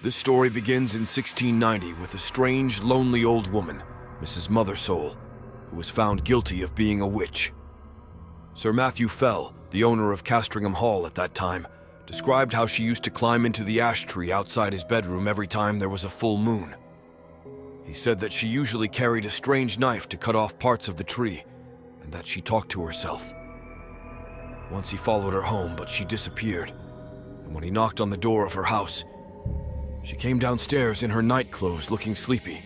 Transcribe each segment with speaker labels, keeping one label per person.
Speaker 1: This story begins in 1690 with a strange, lonely old woman, Mrs. Mothersole, who was found guilty of being a witch. Sir Matthew Fell, the owner of Castringham Hall at that time, described how she used to climb into the ash tree outside his bedroom every time there was a full moon. He said that she usually carried a strange knife to cut off parts of the tree, and that she talked to herself. Once he followed her home, but she disappeared, and when he knocked on the door of her house, she came downstairs in her night clothes looking sleepy.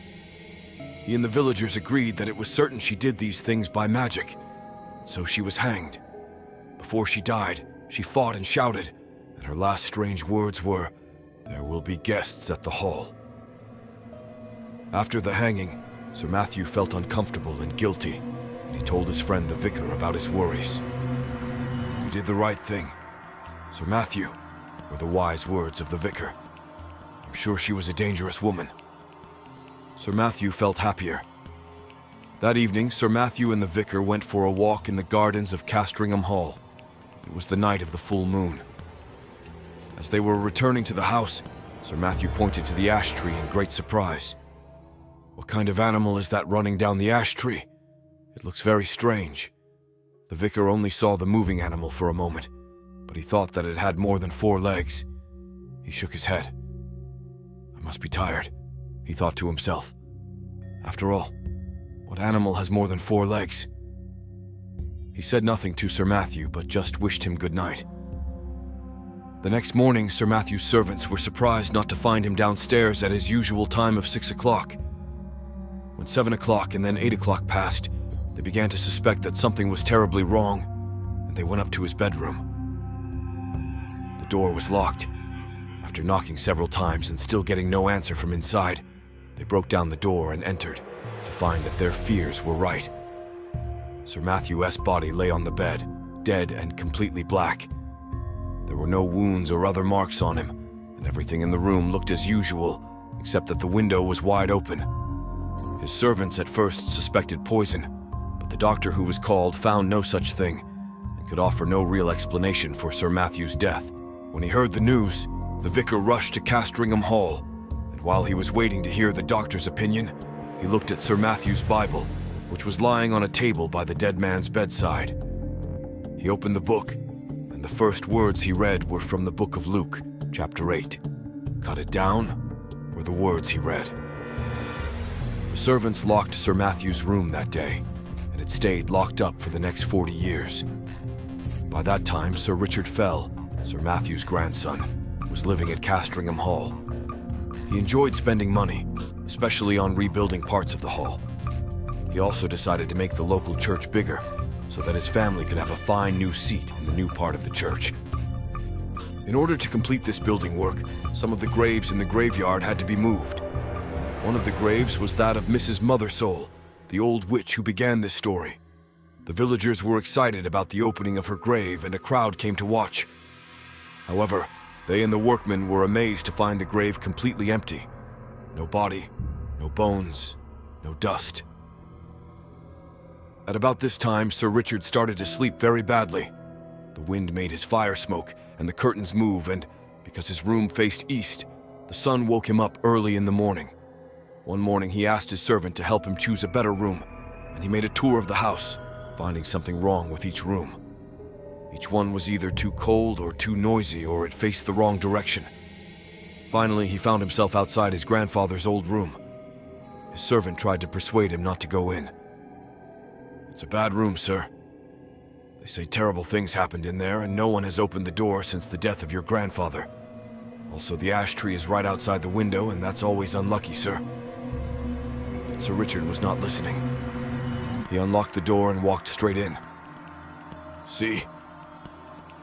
Speaker 1: He and the villagers agreed that it was certain she did these things by magic, so she was hanged. Before she died, she fought and shouted, and her last strange words were, "There will be guests at the hall." After the hanging, Sir Matthew felt uncomfortable and guilty, and he told his friend the vicar about his worries. "You did the right thing, Sir Matthew," were the wise words of the vicar. "I'm sure she was a dangerous woman." Sir Matthew felt happier. That evening, Sir Matthew and the vicar went for a walk in the gardens of Castringham Hall. It was the night of the full moon. As they were returning to the house, Sir Matthew pointed to the ash tree in great surprise. "What kind of animal is that running down the ash tree? It looks very strange." The vicar only saw the moving animal for a moment, but he thought that it had more than 4 legs. He shook his head. "I must be tired," he thought to himself. "After all, what animal has more than 4 legs?" He said nothing to Sir Matthew, but just wished him good night. The next morning, Sir Matthew's servants were surprised not to find him downstairs at his usual time of 6 o'clock. When 7 o'clock and then 8 o'clock passed, they began to suspect that something was terribly wrong, and they went up to his bedroom. The door was locked. After knocking several times and still getting no answer from inside, they broke down the door and entered, to find that their fears were right. Sir Matthew's body lay on the bed, dead and completely black. There were no wounds or other marks on him, and everything in the room looked as usual, except that the window was wide open. His servants at first suspected poison, but the doctor who was called found no such thing, and could offer no real explanation for Sir Matthew's death. When he heard the news, the vicar rushed to Castringham Hall, and while he was waiting to hear the doctor's opinion, he looked at Sir Matthew's Bible, which was lying on a table by the dead man's bedside. He opened the book, and the first words he read were from the book of Luke, chapter 8. "Cut it down," were the words he read. The servants locked Sir Matthew's room that day, and it stayed locked up for the next 40 years. By that time, Sir Richard Fell, Sir Matthew's grandson, was living at Castringham Hall. He enjoyed spending money, especially on rebuilding parts of the hall. He also decided to make the local church bigger, so that his family could have a fine new seat in the new part of the church. In order to complete this building work, some of the graves in the graveyard had to be moved. One of the graves was that of Mrs. Mothersole, the old witch who began this story. The villagers were excited about the opening of her grave, and a crowd came to watch. However, they and the workmen were amazed to find the grave completely empty. No body, no bones, no dust. At about this time, Sir Richard started to sleep very badly. The wind made his fire smoke and the curtains move, and because his room faced east, the sun woke him up early in the morning. One morning he asked his servant to help him choose a better room, and he made a tour of the house, finding something wrong with each room. Each one was either too cold or too noisy, or it faced the wrong direction. Finally, he found himself outside his grandfather's old room. His servant tried to persuade him not to go in. "It's a bad room, sir. They say terrible things happened in there, and no one has opened the door since the death of your grandfather. Also, the ash tree is right outside the window, and that's always unlucky, sir." But Sir Richard was not listening. He unlocked the door and walked straight in. "See?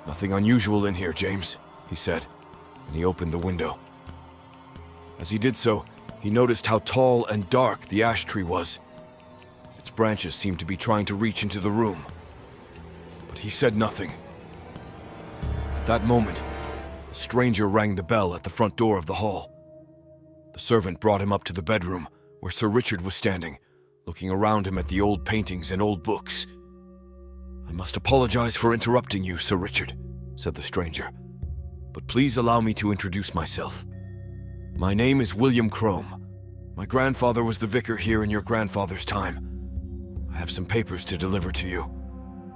Speaker 1: Nothing unusual in here, James," he said, and he opened the window. As he did so, he noticed how tall and dark the ash tree was. Its branches seemed to be trying to reach into the room. But he said nothing. At that moment, a stranger rang the bell at the front door of the hall. The servant brought him up to the bedroom, where Sir Richard was standing, looking around him at the old paintings and old books. "I must apologize for interrupting you, Sir Richard," said the stranger, "but please allow me to introduce myself. My name is William Crome. My grandfather was the vicar here in your grandfather's time. I have some papers to deliver to you."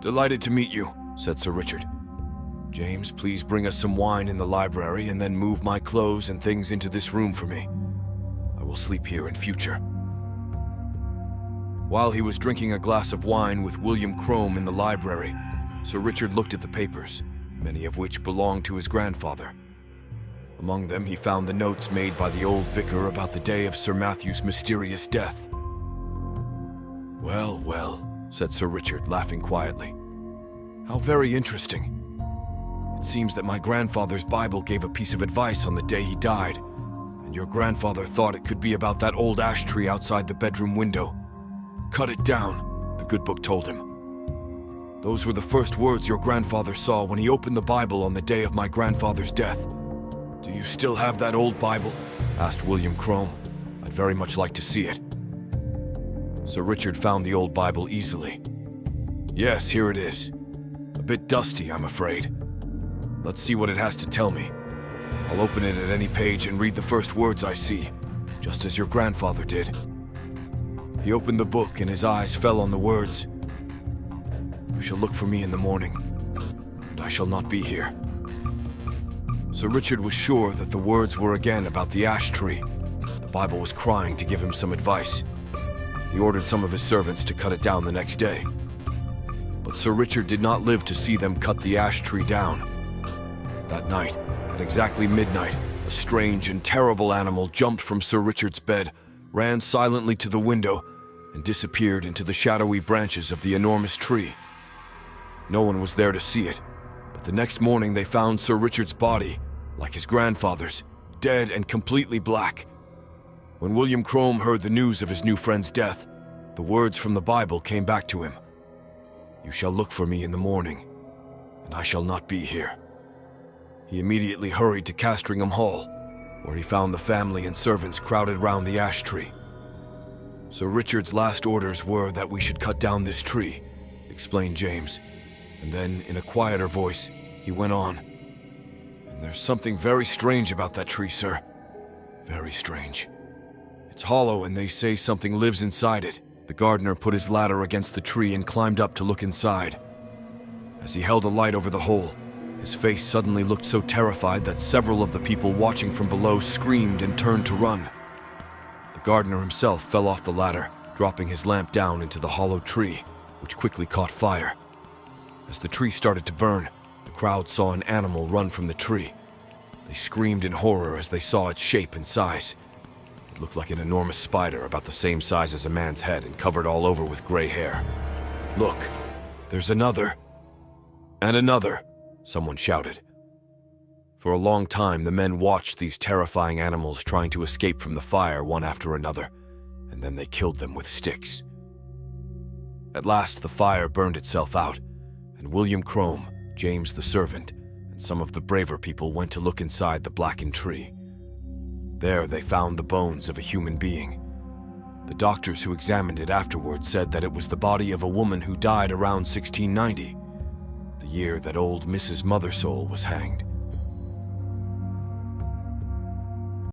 Speaker 1: "Delighted to meet you," said Sir Richard. "James, please bring us some wine in the library and then move my clothes and things into this room for me. I will sleep here in future." While he was drinking a glass of wine with William Crome in the library, Sir Richard looked at the papers, many of which belonged to his grandfather. Among them, he found the notes made by the old vicar about the day of Sir Matthew's mysterious death. "Well, well," said Sir Richard, laughing quietly. "How very interesting. It seems that my grandfather's Bible gave a piece of advice on the day he died, and your grandfather thought it could be about that old ash tree outside the bedroom window. 'Cut it down,' the good book told him. Those were the first words your grandfather saw when he opened the Bible on the day of my grandfather's death. Do you still have that old Bible?" asked William Crome. "I'd very much like to see it." Sir Richard found the old Bible easily. "Yes, here it is. A bit dusty, I'm afraid. Let's see what it has to tell me. I'll open it at any page and read the first words I see, just as your grandfather did." He opened the book and his eyes fell on the words, "You shall look for me in the morning, and I shall not be here." Sir Richard was sure that the words were again about the ash tree. The Bible was crying to give him some advice. He ordered some of his servants to cut it down the next day. But Sir Richard did not live to see them cut the ash tree down. That night, at exactly midnight, a strange and terrible animal jumped from Sir Richard's bed, ran silently to the window, and disappeared into the shadowy branches of the enormous tree. No one was there to see it, but the next morning they found Sir Richard's body, like his grandfather's, dead and completely black. When William Crome heard the news of his new friend's death, the words from the Bible came back to him. "You shall look for me in the morning, and I shall not be here." He immediately hurried to Castringham Hall, where he found the family and servants crowded round the ash tree. "Sir Richard's last orders were that we should cut down this tree," explained James, and then, in a quieter voice, he went on, "And there's something very strange about that tree, sir. Very strange. It's hollow, and they say something lives inside it." The gardener put his ladder against the tree and climbed up to look inside. As he held a light over the hole, his face suddenly looked so terrified that several of the people watching from below screamed and turned to run. The gardener himself fell off the ladder, dropping his lamp down into the hollow tree, which quickly caught fire. As the tree started to burn, the crowd saw an animal run from the tree. They screamed in horror as they saw its shape and size. It looked like an enormous spider about the same size as a man's head and covered all over with gray hair. "Look, there's another. And another," someone shouted. For a long time, the men watched these terrifying animals trying to escape from the fire one after another, and then they killed them with sticks. At last, the fire burned itself out, and William Crome, James the servant, and some of the braver people went to look inside the blackened tree. There they found the bones of a human being. The doctors who examined it afterwards said that it was the body of a woman who died around 1690, the year that old Mrs. Mothersole was hanged.